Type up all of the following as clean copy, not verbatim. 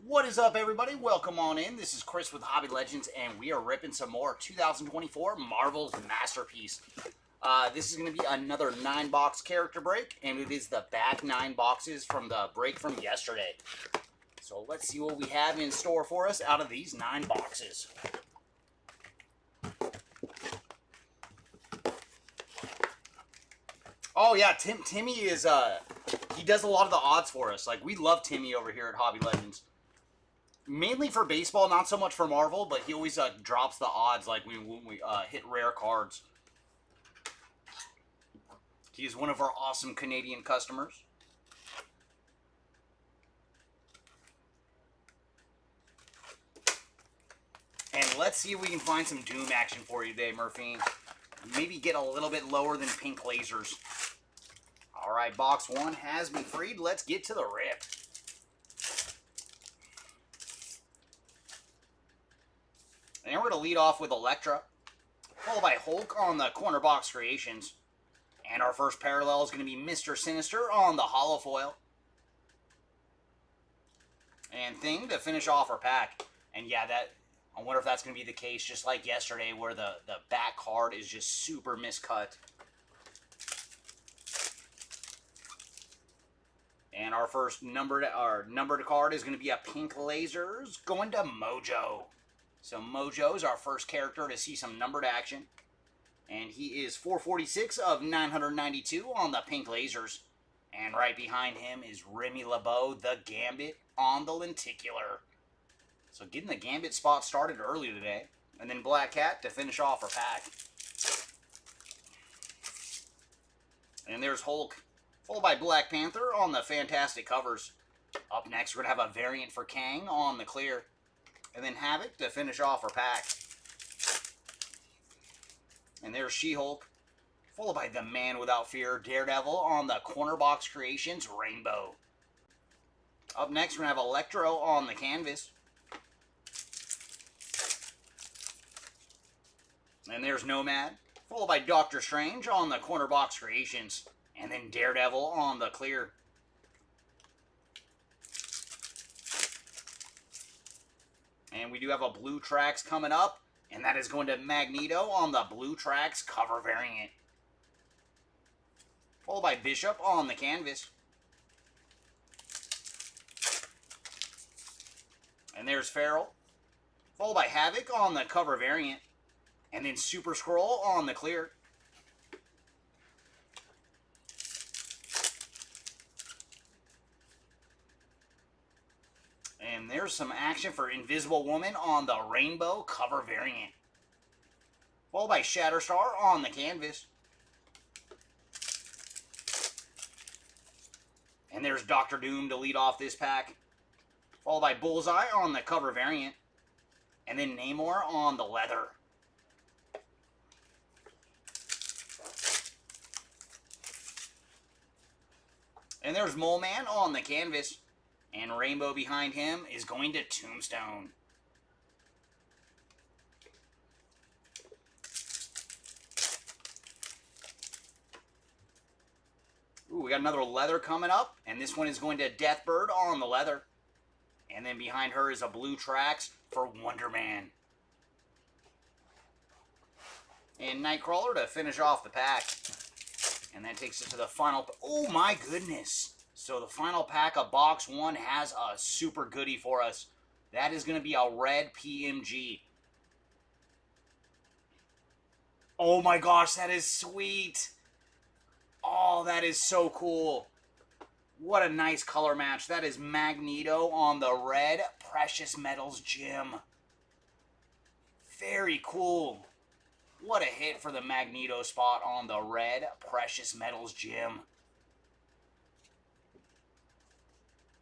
What is up, everybody? Welcome on in. This is Chris with Hobby Legends, and we are ripping some more 2024 Marvel's Masterpiece. This is going to be another 9-box character break, and it is the back 9 boxes from the break from yesterday. So let's see what we have in store for us out of these 9 boxes. Oh yeah, Timmy is, he does a lot of the odds for us. Like, we love Timmy over here at Hobby Legends. Mainly for baseball, not so much for Marvel, but he always drops the odds like when we hit rare cards. He is one of our awesome Canadian customers. And let's see if we can find some Doom action for you today, Murphy. Maybe get a little bit lower than pink lasers. Alright, box 1 has me freed. Let's get to the rip. And we're going to lead off with Elektra, followed by Hulk on the corner box creations. And our first parallel is going to be Mr. Sinister on the holo foil. And Thing to finish off our pack. And yeah, I wonder if that's going to be the case just like yesterday where the back card is just super miscut. And our first numbered card is going to be a Pink Lasers going to Mojo. So Mojo is our first character to see some numbered action. And he is 446 of 992 on the Pink Lasers. And right behind him is Remy LeBeau, the Gambit, on the Lenticular. So getting the Gambit spot started early today. And then Black Cat to finish off our pack. And there's Hulk, followed by Black Panther on the Fantastic covers. Up next, we're going to have a variant for Kang on the clear. And then Havoc to finish off our pack. And there's She-Hulk, followed by the Man Without Fear, Daredevil, on the Corner Box Creations Rainbow. Up next, we're going to have Electro on the canvas. And there's Nomad, followed by Doctor Strange on the Corner Box Creations. And then Daredevil on the clear. And we do have a Blue Tracks coming up, and that is going to Magneto on the Blue Tracks cover variant. Followed by Bishop on the canvas. And there's Feral, followed by Havoc on the cover variant. And then Super Scroll on the clear. And there's some action for Invisible Woman on the Rainbow cover variant. Followed by Shatterstar on the canvas. And there's Doctor Doom to lead off this pack. Followed by Bullseye on the cover variant. And then Namor on the leather. And there's Mole Man on the canvas. And Rainbow behind him is going to Tombstone. Ooh, we got another leather coming up. And this one is going to Deathbird on the leather. And then behind her is a Blue Tracks for Wonder Man. And Nightcrawler to finish off the pack. And that takes it to the final. Oh my goodness. So the final pack of box 1 has a super goodie for us. That is going to be a red PMG. Oh my gosh, that is sweet. Oh, that is so cool. What a nice color match. That is Magneto on the red Precious Metals gem. Very cool. What a hit for the Magneto spot on the red Precious Metals gem.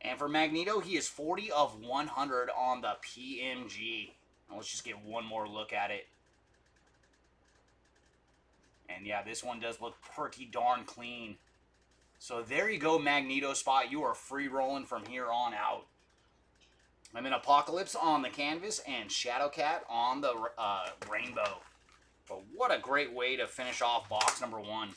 And for Magneto, he is 40 of 100 on the PMG. Now let's just get one more look at it. And yeah, this one does look pretty darn clean. So there you go, Magneto spot. You are free rolling from here on out. I'm in Apocalypse on the canvas and Shadowcat on the Rainbow. But what a great way to finish off box number 1.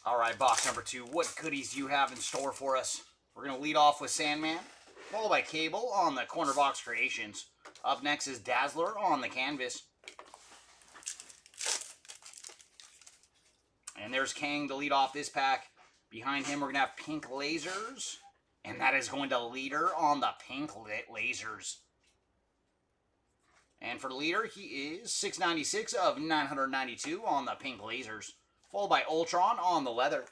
All right, box number 2. What goodies do you have in store for us? We're going to lead off with Sandman, followed by Cable on the Corner Box Creations. Up next is Dazzler on the canvas. And there's Kang to lead off this pack. Behind him, we're going to have Pink Lasers. And that is going to Leader on the Pink Lasers. And for the Leader, he is 696 of 992 on the Pink Lasers. Followed by Ultron on the leather.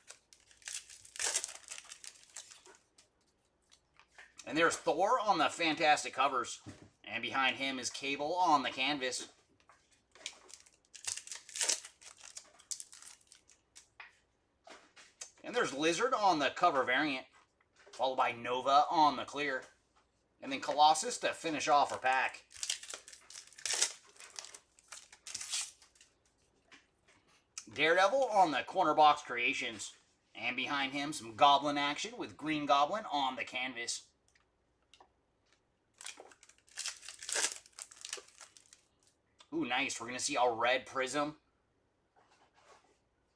And there's Thor on the Fantastic covers. And behind him is Cable on the canvas. And there's Lizard on the cover variant. Followed by Nova on the clear. And then Colossus to finish off our pack. Daredevil on the Corner Box Creations. And behind him, some Goblin action with Green Goblin on the canvas. Ooh, nice. We're going to see a red Prism.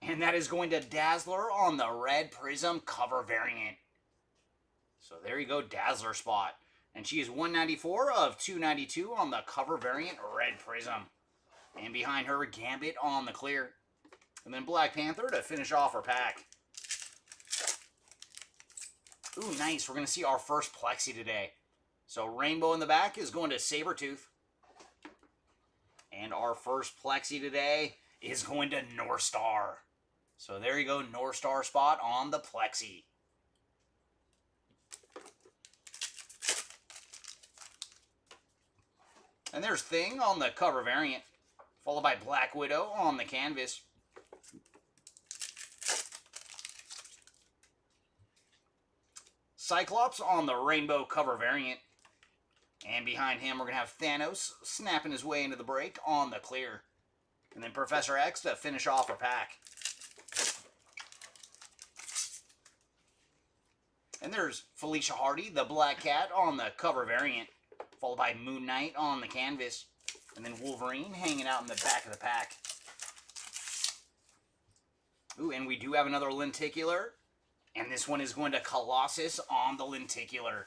And that is going to Dazzler on the red Prism cover variant. So there you go, Dazzler spot. And she is 194 of 292 on the cover variant red Prism. And behind her, Gambit on the clear. And then Black Panther to finish off our pack. Ooh, nice. We're going to see our first Plexi today. So Rainbow in the back is going to Sabretooth. And our first Plexi today is going to North Star. So there you go, North Star spot on the Plexi. And there's Thing on the cover variant. Followed by Black Widow on the canvas. Cyclops on the rainbow cover variant. And behind him, we're going to have Thanos snapping his way into the break on the clear. And then Professor X to finish off our pack. And there's Felicia Hardy, the Black Cat, on the cover variant. Followed by Moon Knight on the canvas. And then Wolverine hanging out in the back of the pack. Ooh, and we do have another lenticular. And this one is going to Colossus on the lenticular.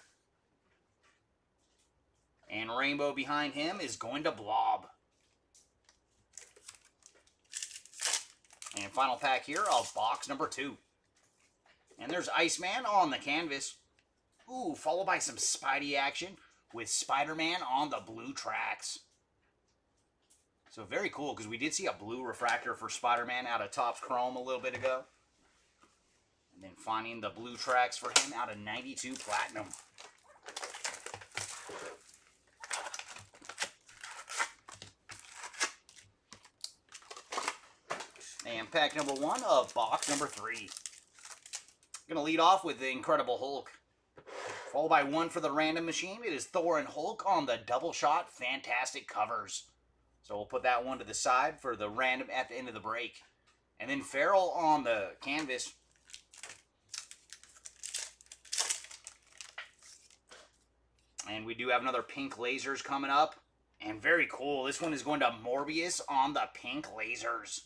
And Rainbow behind him is going to Blob. And final pack here of box number 2. And there's Iceman on the canvas. Ooh, followed by some Spidey action with Spider-Man on the blue tracks. So very cool, because we did see a blue refractor for Spider-Man out of Topps Chrome a little bit ago. And then finding the blue tracks for him out of 92 Platinum. And pack number 1 of box number 3. Going to lead off with the Incredible Hulk. Followed by one for the random machine. It is Thor and Hulk on the double shot Fantastic covers. So we'll put that one to the side for the random at the end of the break. And then Farrell on the canvas. And we do have another Pink Lasers coming up. And very cool. This one is going to Morbius on the Pink Lasers.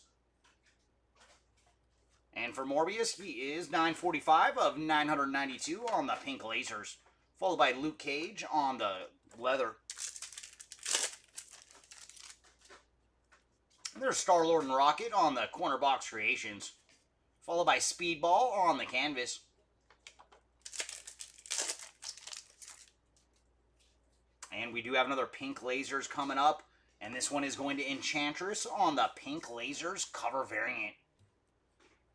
And for Morbius, he is 945 of 992 on the Pink Lasers. Followed by Luke Cage on the leather. And there's Star-Lord and Rocket on the Corner Box Creations. Followed by Speedball on the canvas. And we do have another Pink Lasers coming up. And this one is going to Enchantress on the Pink Lasers cover variant.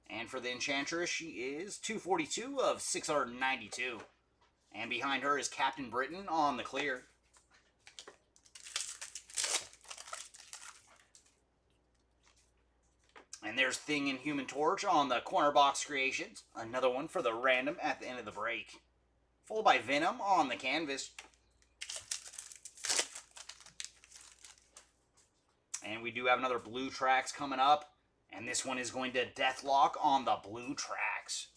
And for the Enchantress, she is 242 of 692. And behind her is Captain Britain on the clear. And there's Thing and Human Torch on the Corner Box Creations. Another one for the random at the end of the break. Followed by Venom on the canvas. And we do have another blue tracks coming up. And this one is going to Deathlock on the blue tracks.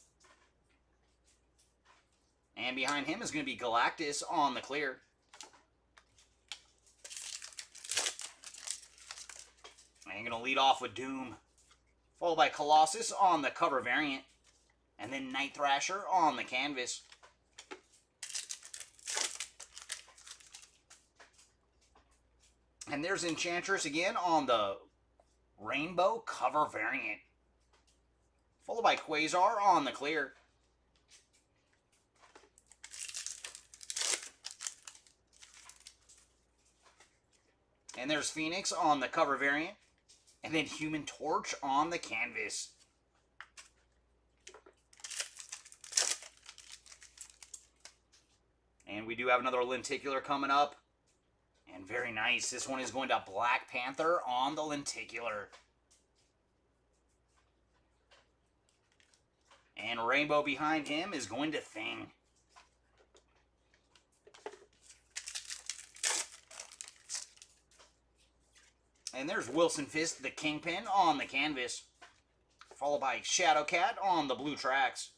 And behind him is going to be Galactus on the clear. And going to lead off with Doom. Followed by Colossus on the cover variant. and then Night Thrasher on the canvas. And there's Enchantress again on the rainbow cover variant. Followed by Quasar on the clear. And there's Phoenix on the cover variant. And then Human Torch on the canvas. And we do have another lenticular coming up. And very nice. This one is going to Black Panther on the lenticular. And rainbow behind him is going to Thing. And there's Wilson Fisk, the Kingpin, on the canvas. Followed by Shadowcat on the blue tracks.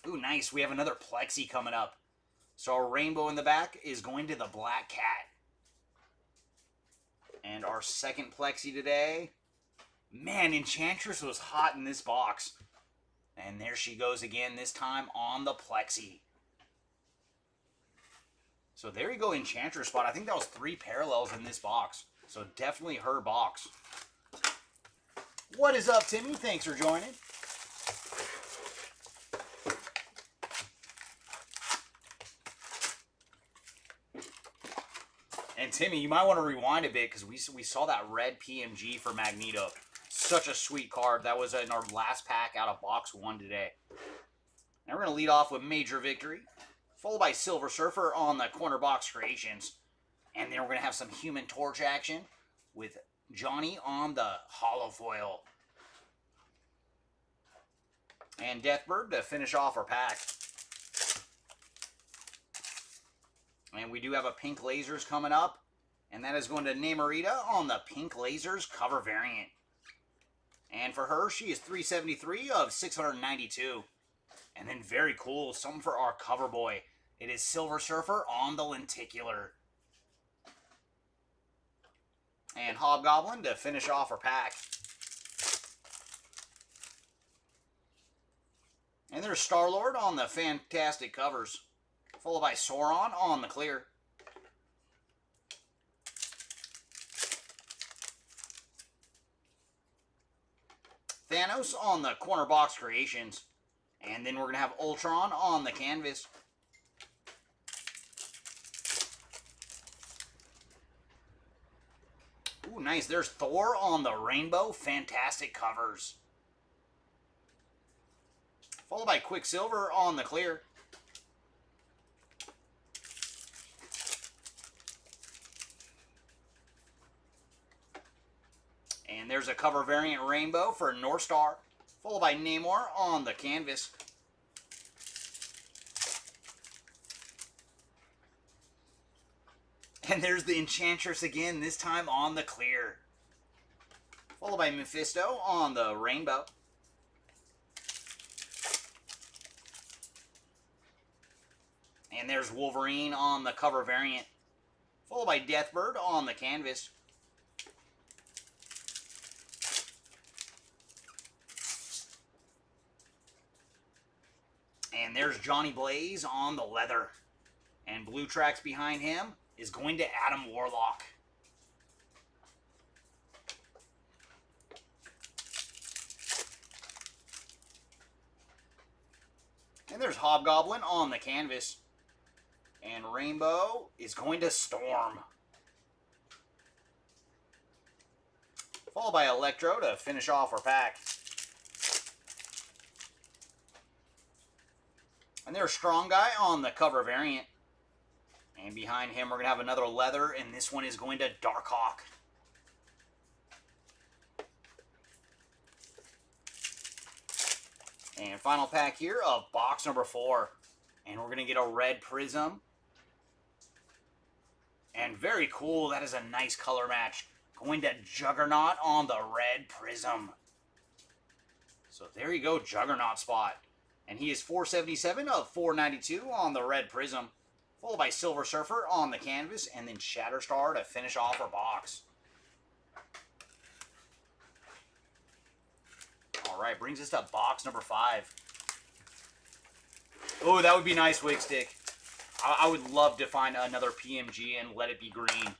Ooh, nice. We have another Plexi coming up. So our rainbow in the back is going to the Black Cat. And our second Plexi today. Man, Enchantress was hot in this box. And there she goes again, this time on the Plexi. So there you go, Enchantress spot. I think that was 3 parallels in this box. So definitely her box. What is up, Timmy? Thanks for joining. And Timmy, you might want to rewind a bit because we saw that red PMG for Magneto. Such a sweet card. That was in our last pack out of box 1 today. Now we're going to lead off with Major Victory, followed by Silver Surfer on the corner box creations. And then we're going to have some Human Torch action with Johnny on the hollow foil. And Deathbird to finish off our pack. And we do have a Pink Lasers coming up. And that is going to Namorita on the Pink Lasers cover variant. And for her, she is 373 of 692. And then very cool, something for our cover boy. It is Silver Surfer on the lenticular. And Hobgoblin to finish off our pack. And there's Star-Lord on the fantastic covers. Followed by Sauron on the clear. Thanos on the corner box creations. And then we're going to have Ultron on the canvas. Ooh, nice. There's Thor on the rainbow. Fantastic covers. Followed by Quicksilver on the clear. And there's a cover variant rainbow for North Star, followed by Namor on the canvas. And there's the Enchantress again, this time on the clear. Followed by Mephisto on the rainbow. And there's Wolverine on the cover variant. Followed by Deathbird on the canvas. And there's Johnny Blaze on the leather. And blue tracks behind him is going to Adam Warlock. And there's Hobgoblin on the canvas. And Rainbow is going to Storm. Followed by Electro to finish off our pack. And there's Strong Guy on the cover variant. And behind him we're going to have another leather, and this one is going to Darkhawk. And final pack here of box number 4. And we're going to get a red Prism. And very cool, that is a nice color match. Going to Juggernaut on the red Prism. So there you go, Juggernaut spot. And he is 477 of 492 on the red Prism. Followed by Silver Surfer on the canvas. And then Shatterstar to finish off our box. All right, brings us to box number 5. Oh, that would be nice, Wig Stick. I would love to find another PMG and let it be green.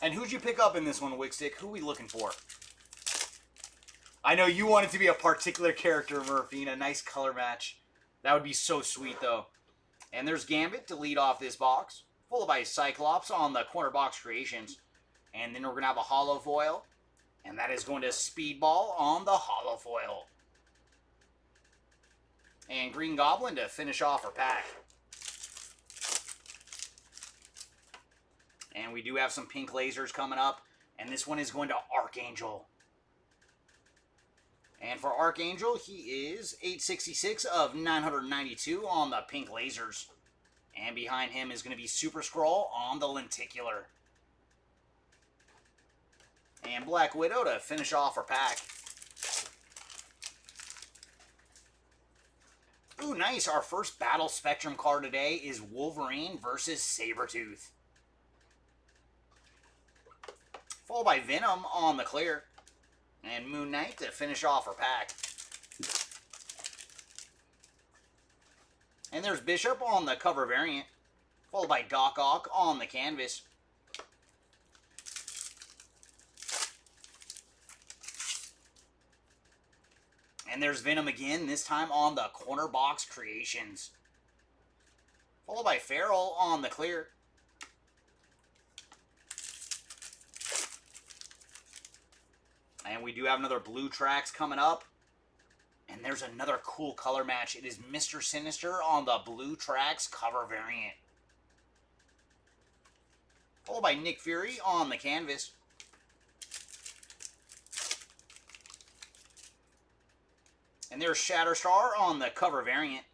And who'd you pick up in this one, Wig Stick? Who are we looking for? I know you want it to be a particular character, Murphy, and a nice color match. That would be so sweet, though. And there's Gambit to lead off this box, followed by Cyclops on the corner box creations. And then we're going to have a holo foil, and that is going to Speedball on the holo foil. And Green Goblin to finish off our pack. And we do have some pink lasers coming up, and this one is going to Archangel. And for Archangel, he is 866 of 992 on the pink lasers. And behind him is going to be Super Skrull on the lenticular. And Black Widow to finish off our pack. Ooh, nice. Our first Battle Spectrum card today is Wolverine versus Sabretooth. Followed by Venom on the clear. And Moon Knight to finish off our pack. And there's Bishop on the cover variant. Followed by Doc Ock on the canvas. And there's Venom again, this time on the corner box creations. Followed by Feral on the clear. And we do have another Blue Tracks coming up. And there's another cool color match. It is Mr. Sinister on the Blue Tracks cover variant. Followed by Nick Fury on the canvas. And there's Shatterstar on the cover variant.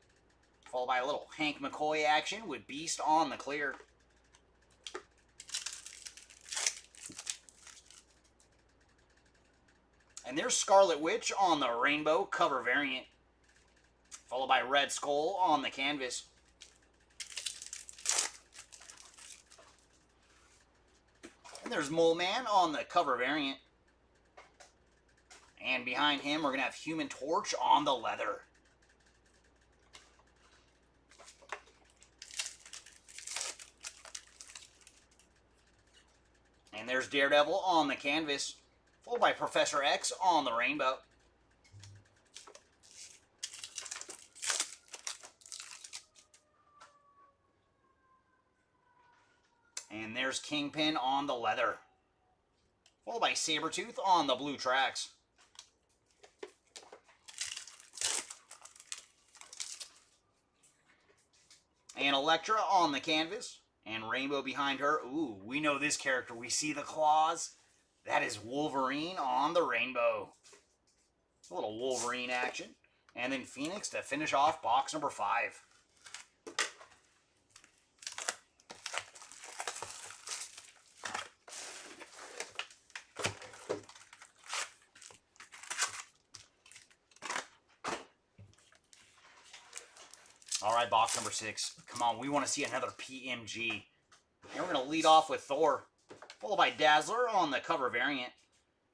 Followed by a little Hank McCoy action with Beast on the clear. And there's Scarlet Witch on the rainbow cover variant. Followed by Red Skull on the canvas. And there's Mole Man on the cover variant. And behind him, we're going to have Human Torch on the leather. And there's Daredevil on the canvas, followed by Professor X on the rainbow. And there's Kingpin on the leather, followed by Sabretooth on the blue tracks. And Elektra on the canvas. And Rainbow behind her. Ooh, we know this character. We see the claws. That is Wolverine on the rainbow. A little Wolverine action. And then Phoenix to finish off box number 5. All right, box number 6. Come on, we want to see another PMG. And we're going to lead off with Thor, followed by Dazzler on the cover variant.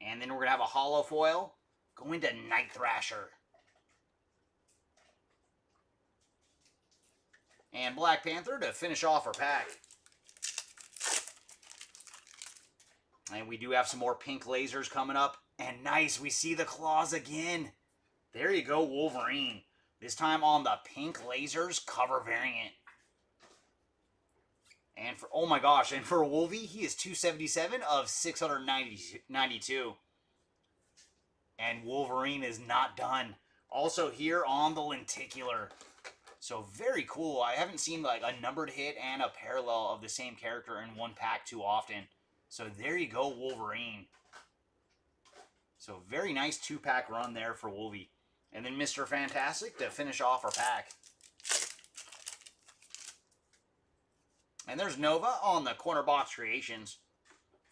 And then we're going to have a holo foil going to Night Thrasher. And Black Panther to finish off our pack. And we do have some more pink lasers coming up. And nice, we see the claws again. There you go, Wolverine. This time on the pink lasers cover variant. And for, oh my gosh, and for Wolvie, he is 277 of 692. And Wolverine is not done. Also here on the lenticular. So very cool. I haven't seen like a numbered hit and a parallel of the same character in one pack too often. So there you go, Wolverine. So very nice 2-pack run there for Wolvie. And then Mr. Fantastic to finish off our pack. And there's Nova on the corner box creations.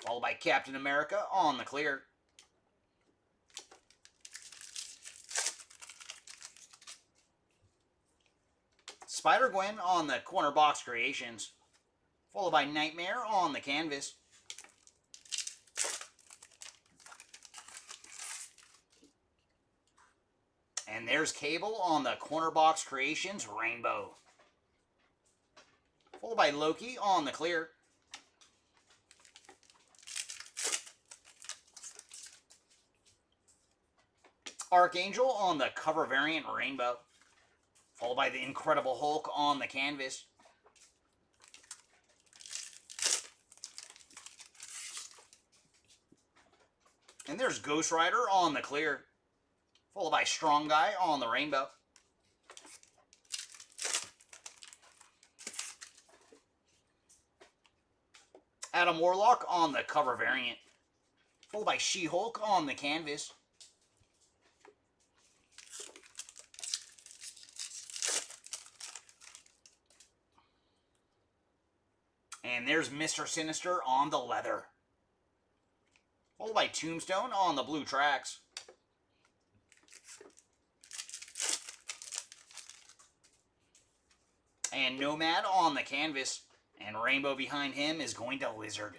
Followed by Captain America on the clear. Spider-Gwen on the corner box creations. Followed by Nightmare on the canvas. And there's Cable on the Corner Box Creations Rainbow. Followed by Loki on the clear. Archangel on the cover variant Rainbow. Followed by the Incredible Hulk on the canvas. And there's Ghost Rider on the clear. Followed by Strong Guy on the rainbow. Adam Warlock on the cover variant. Followed by She-Hulk on the canvas. And there's Mr. Sinister on the leather. Followed by Tombstone on the blue tracks. And Nomad on the canvas. And Rainbow behind him is going to Lizard.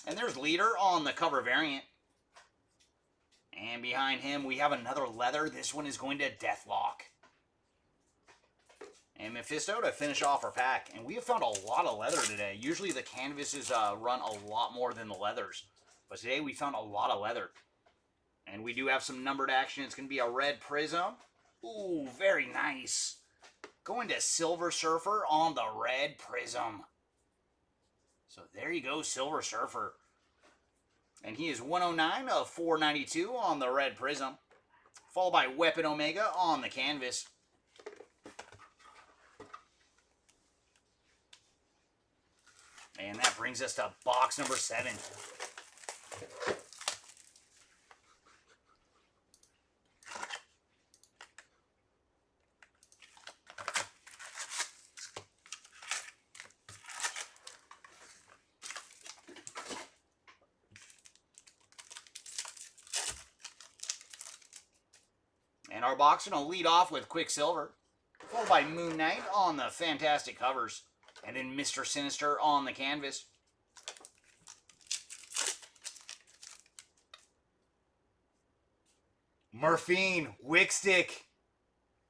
And there's Leader on the cover variant. And behind him we have another leather. This one is going to Deathlock. And Mephisto to finish off our pack. And we have found a lot of leather today. Usually the canvases run a lot more than the leathers. But today we found a lot of leather. And we do have some numbered action. It's going to be a red Prism. Ooh, very nice. Going to Silver Surfer on the red Prism. So there you go, Silver Surfer. And he is 109 of 492 on the red Prism. Followed by Weapon Omega on the canvas. And that brings us to box number 7. And our box is going to lead off with Quicksilver, followed by Moon Knight on the fantastic covers, and then Mr. Sinister on the canvas. Murphine, Wickstick.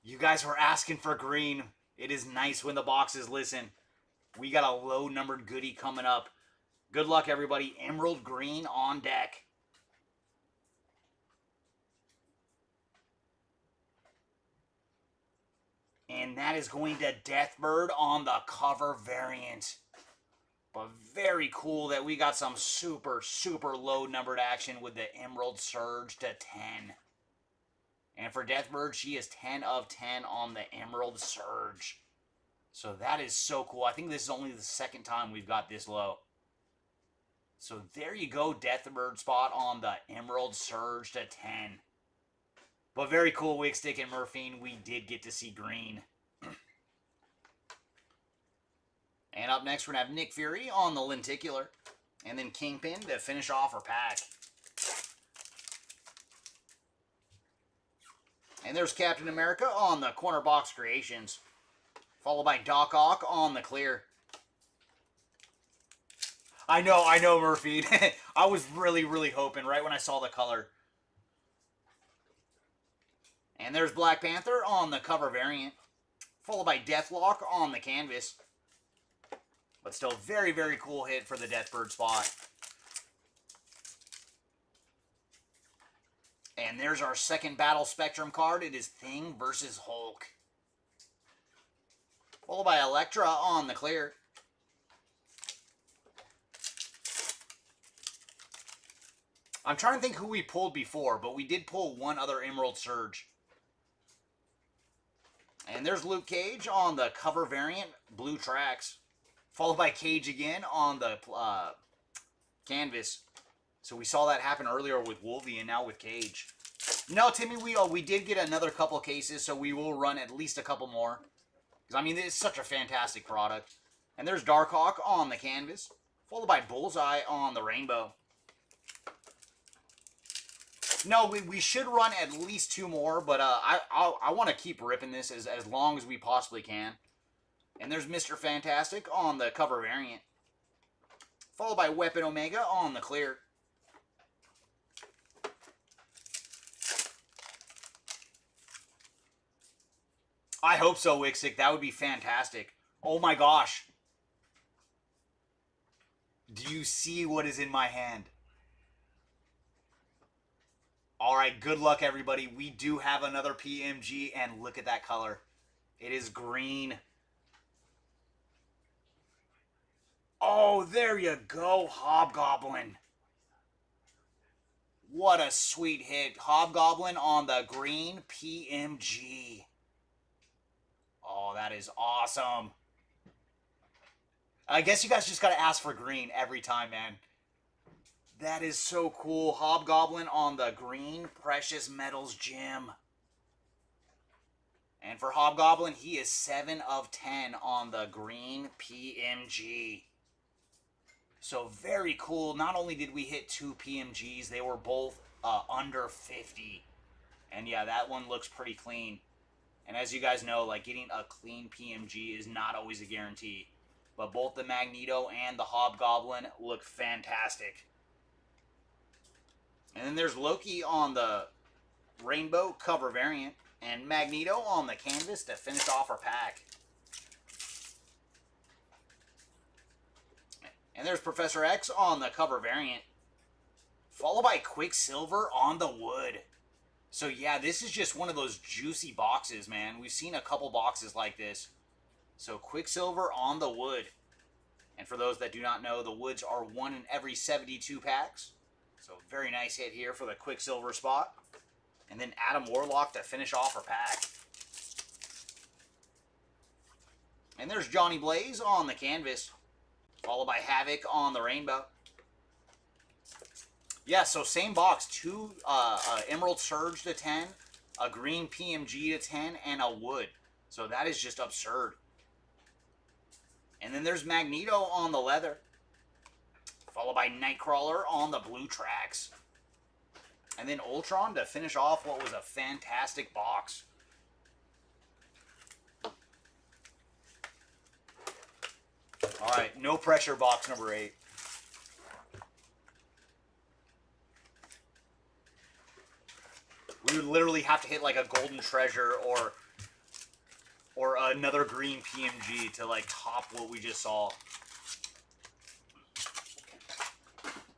You guys were asking for green. It is nice when the boxes listen. We got a low numbered goodie coming up. Good luck, everybody. Emerald green on deck. And that is going to Deathbird on the cover variant. But very cool that we got some super, super low numbered action with the Emerald Surge to 10. And for Deathbird, she is 10 of 10 on the Emerald Surge. So that is so cool. I think this is only the second time we've got this low. So there you go, Deathbird spot on the Emerald Surge to 10. But very cool, Wickstick and Murphine. We did get to see green. And up next, we're going to have Nick Fury on the Lenticular. And then Kingpin to finish off our pack. And there's Captain America on the Corner Box Creations. Followed by Doc Ock on the clear. I know, Murphy. I was really, really hoping right when I saw the color. And there's Black Panther on the cover variant. Followed by Deathlock on the canvas. But still very, very cool hit for the Deathbird spot. And there's our second Battle Spectrum card. It is Thing versus Hulk. Followed by Elektra on the clear. I'm trying to think who we pulled before, but we did pull one other Emerald Surge. And there's Luke Cage on the cover variant, blue tracks. Followed by Cage again on the canvas. So we saw that happen earlier with Wolvie and now with Cage. No, Timmy, we did get another couple cases, so we will run at least a couple more. Because, I mean, it's such a fantastic product. And there's Darkhawk on the canvas. Followed by Bullseye on the rainbow. No, we should run at least 2 more, but I want to keep ripping this as long as we possibly can. And there's Mr. Fantastic on the cover variant. followed by Weapon Omega on the clear. I hope so, Wixick. That would be fantastic. Oh my gosh. Do you see what is in my hand? All right, good luck, everybody. We do have another PMG, and look at that color. It is green. Oh, there you go, Hobgoblin. What a sweet hit. Hobgoblin on the green PMG. Oh, that is awesome. I guess you guys just got to ask for green every time, man. That is so cool. Hobgoblin on the green Precious Metals gem. And for Hobgoblin, he is 7 of 10 on the green PMG. So very cool. Not only did we hit 2 PMGs, they were both under 50. And yeah, that one looks pretty clean. And as you guys know, like getting a clean PMG is not always a guarantee. But both the Magneto and the Hobgoblin look fantastic. And then there's Loki on the rainbow cover variant. And Magneto on the canvas to finish off our pack. And there's Professor X on the cover variant. Followed by Quicksilver on the wood. So yeah, this is just one of those juicy boxes, man. We've seen a couple boxes like this. So Quicksilver on the wood. And for those that do not know, the woods are 1 in every 72 packs. So very nice hit here for the Quicksilver spot. And then Adam Warlock to finish off our pack. And there's Johnny Blaze on the canvas. Followed by Havoc on the rainbow. Yeah, so same box. 2 Emerald Surge to 10. A green PMG to 10. And a wood. So that is just absurd. And then there's Magneto on the leather. Followed by Nightcrawler on the blue tracks. And then Ultron to finish off what was a fantastic box. Alright, no pressure box number 8. We would literally have to hit like a golden treasure or another green PMG to like top what we just saw.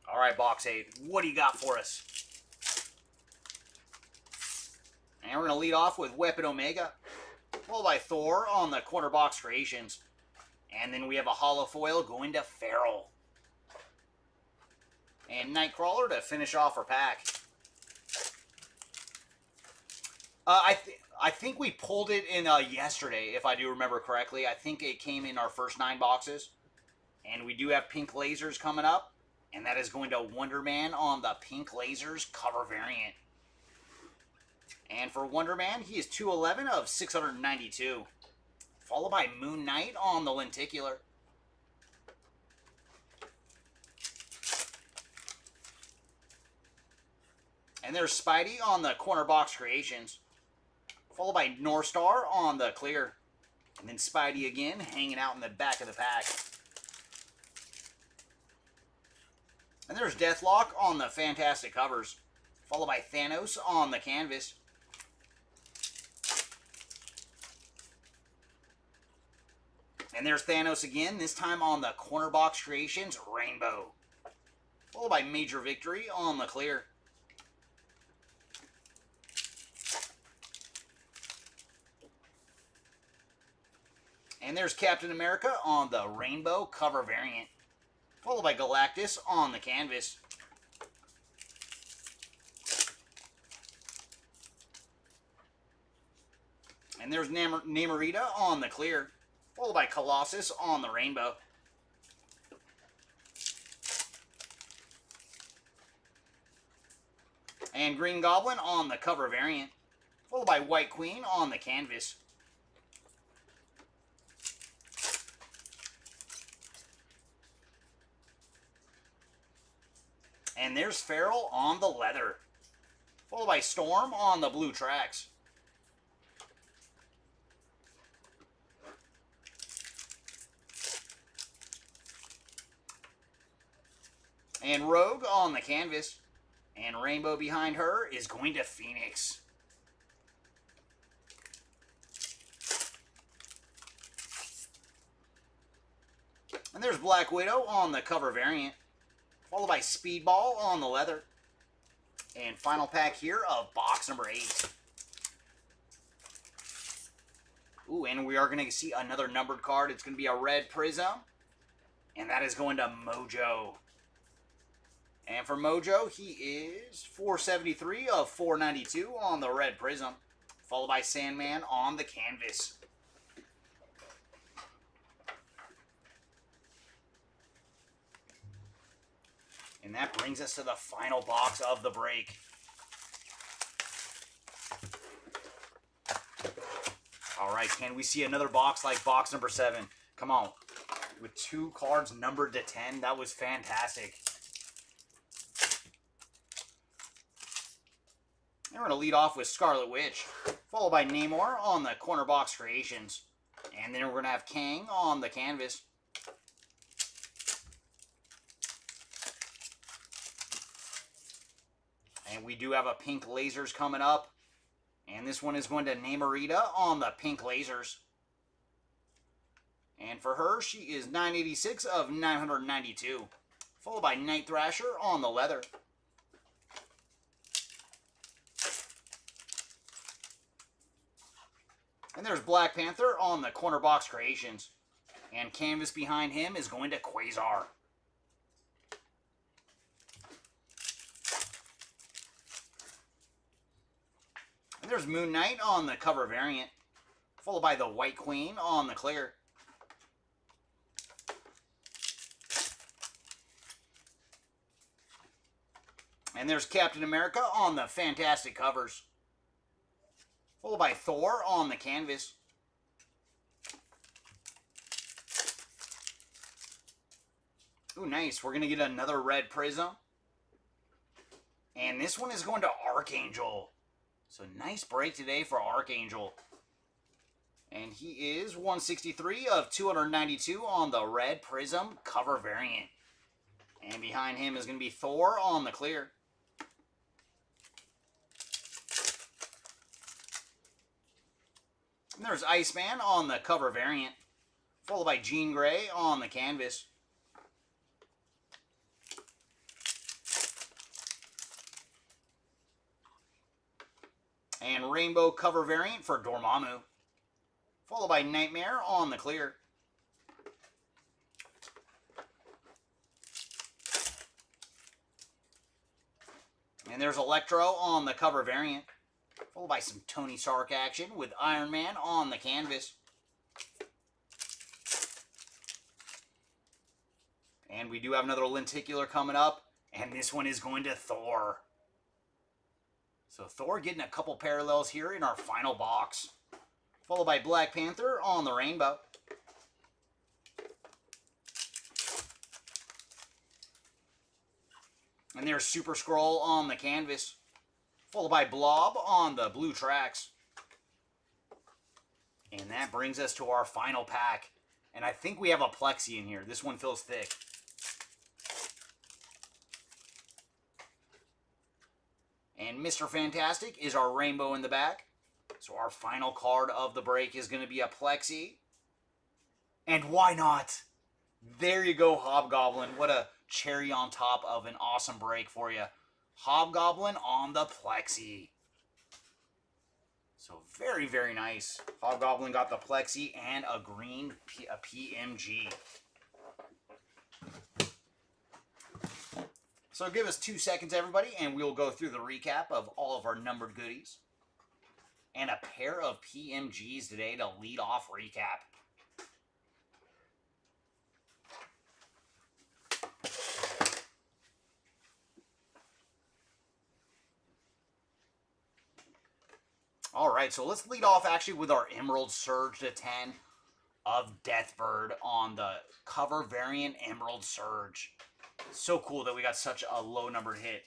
Alright, box 8. What do you got for us? And we're going to lead off with Weapon Omega. Followed by Thor on the corner box creations. And then we have a holo foil going to Feral. And Nightcrawler to finish off our pack. I think we pulled it in yesterday, if I do remember correctly. I think it came in our first 9 boxes. And we do have pink lasers coming up. And that is going to Wonder Man on the pink lasers cover variant. And for Wonder Man, he is 211 of 692. Followed by Moon Knight on the lenticular. And there's Spidey on the corner box creations. Followed by North Star on the clear. And then Spidey again, hanging out in the back of the pack. And there's Deathlock on the fantastic covers. Followed by Thanos on the canvas. And there's Thanos again, this time on the corner box creations rainbow. Followed by Major Victory on the clear. And there's Captain America on the rainbow cover variant. Followed by Galactus on the canvas. And there's Namorita on the clear. Followed by Colossus on the rainbow. And Green Goblin on the cover variant. Followed by White Queen on the canvas. And there's Feral on the leather. Followed by Storm on the blue tracks. And Rogue on the canvas. And Rainbow behind her is going to Phoenix. And there's Black Widow on the cover variant. Followed by Speedball on the leather. And final pack here of box number 8. Ooh, and we are going to see another numbered card. It's going to be a red Prism. And that is going to Mojo. And for Mojo, he is 473 of 492 on the red Prism. Followed by Sandman on the canvas. And that brings us to the final box of the break. All right, can we see another box like box number 7? Come on. With 2 cards numbered to 10, that was fantastic. And we're going to lead off with Scarlet Witch, followed by Namor on the corner box creations. And then we're going to have Kang on the canvas. And we do have a pink lasers coming up. And this one is going to Namorita on the pink lasers. And for her, she is 986 of 992. Followed by Night Thrasher on the leather. And there's Black Panther on the corner box creations. And canvas behind him is going to Quasar. And there's Moon Knight on the cover variant. Followed by the White Queen on the clear. And there's Captain America on the fantastic covers. Followed by Thor on the canvas. Ooh, nice. We're going to get another red Prism. And this one is going to Archangel. So nice break today for Archangel. And he is 163 of 292 on the red Prism cover variant. And behind him is going to be Thor on the clear. And there's Iceman on the cover variant. Followed by Jean Grey on the canvas. And Rainbow cover variant for Dormammu. Followed by Nightmare on the clear. And there's Electro on the cover variant. Followed by some Tony Stark action with Iron Man on the canvas. And we do have another lenticular coming up. And this one is going to Thor. So Thor getting a couple parallels here in our final box. Followed by Black Panther on the rainbow. And there's Super Skrull on the canvas. Followed by Blob on the blue tracks. And that brings us to our final pack. And I think we have a Plexi in here. This one feels thick. And Mr. Fantastic is our rainbow in the back. So our final card of the break is going to be a Plexi. And why not? There you go, Hobgoblin. What a cherry on top of an awesome break for you. Hobgoblin on the Plexi. So very, very nice. Hobgoblin got the Plexi and a green PMG. So give us 2 seconds, everybody, and we'll go through the recap of all of our numbered goodies. And a pair of PMGs today to lead off recap. All right, so let's lead off actually with our Emerald Surge to 10 of Deathbird on the cover variant Emerald Surge. So cool that we got such a low numbered hit.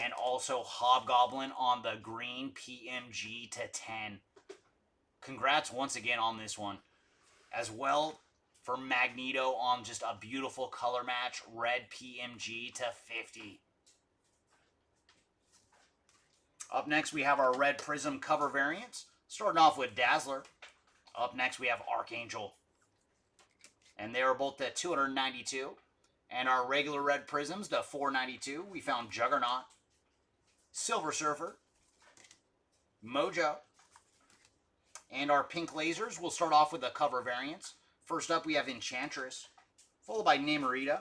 And also Hobgoblin on the green PMG to 10. Congrats once again on this one. As well, for Magneto on just a beautiful color match, red PMG to 50. Up next, we have our red Prism cover variants, starting off with Dazzler. Up next, we have Archangel. And they are both at 292. And our regular red Prisms to 492. We found Juggernaut, Silver Surfer, Mojo. And our pink lasers, we'll start off with the cover variants. First up, we have Enchantress, followed by Namorita,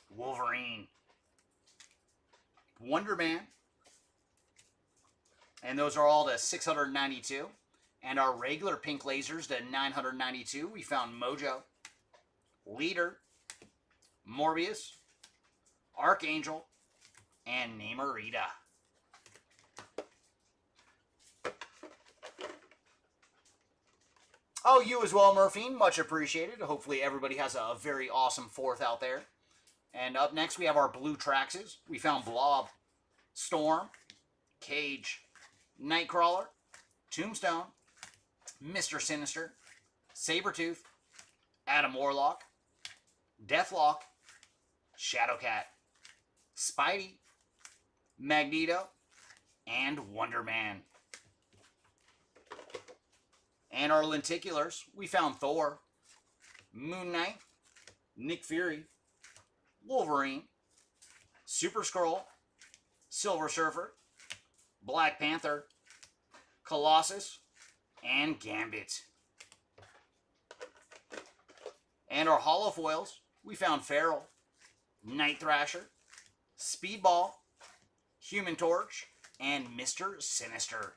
Wolverine, Wonder Man, and those are all to 692. And our regular pink lasers to 992. We found Mojo, Leader, Morbius, Archangel, and Namorita. Oh, you as well, Murphy. Much appreciated. Hopefully everybody has a very awesome 4th out there. And up next, we have our blue Traxes. We found Blob, Storm, Cage, Nightcrawler, Tombstone, Mr. Sinister, Sabretooth, Adam Warlock, Deathlock, Shadowcat, Spidey, Magneto, and Wonder Man. And our lenticulars, we found Thor, Moon Knight, Nick Fury, Wolverine, Super Skrull, Silver Surfer, Black Panther, Colossus, and Gambit. And our holofoils, we found Feral, Night Thrasher, Speedball, Human Torch, and Mr. Sinister.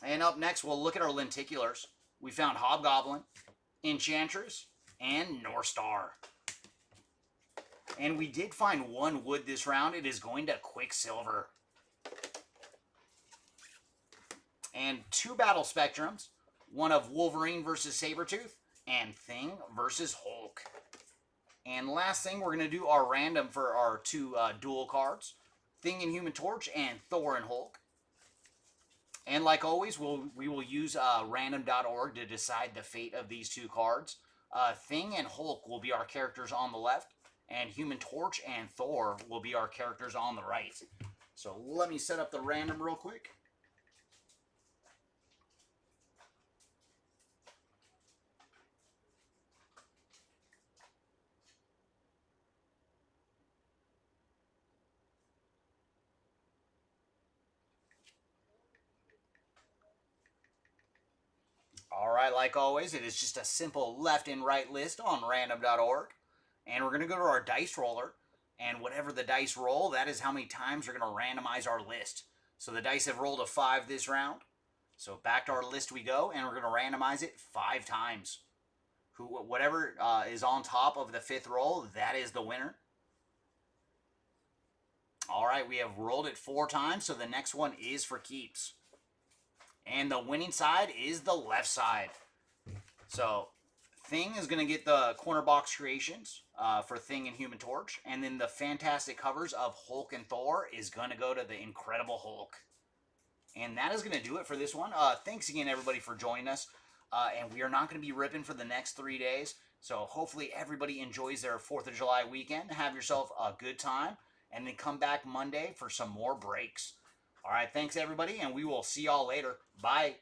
And up next, we'll look at our lenticulars. We found Hobgoblin, Enchantress, and Northstar. And we did find one wood this round. It is going to Quicksilver. And 2 battle spectrums. One of Wolverine versus Sabretooth, and Thing versus Hulk. And last thing, we're going to do our random for our 2 dual cards. Thing and Human Torch, and Thor and Hulk. And like always, we will use random.org to decide the fate of these 2 cards. Thing and Hulk will be our characters on the left, and Human Torch and Thor will be our characters on the right. So let me set up the random real quick. Alright, like always, it is just a simple left and right list on random.org. And we're going to go to our dice roller. And whatever the dice roll, that is how many times we're going to randomize our list. So the dice have rolled a 5 this round. So back to our list we go, and we're going to randomize it 5 times. Whatever is on top of the 5th roll, that is the winner. Alright, we have rolled it 4 times, so the next one is for keeps. And the winning side is the left side. So, Thing is going to get the corner box creations for Thing and Human Torch. And then the fantastic covers of Hulk and Thor is going to go to the Incredible Hulk. And that is going to do it for this one. Thanks again, everybody, for joining us. And we are not going to be ripping for the next 3 days. So, hopefully, everybody enjoys their 4th of July weekend. Have yourself a good time. And then come back Monday for some more breaks. All right, thanks, everybody, and we will see y'all later. Bye.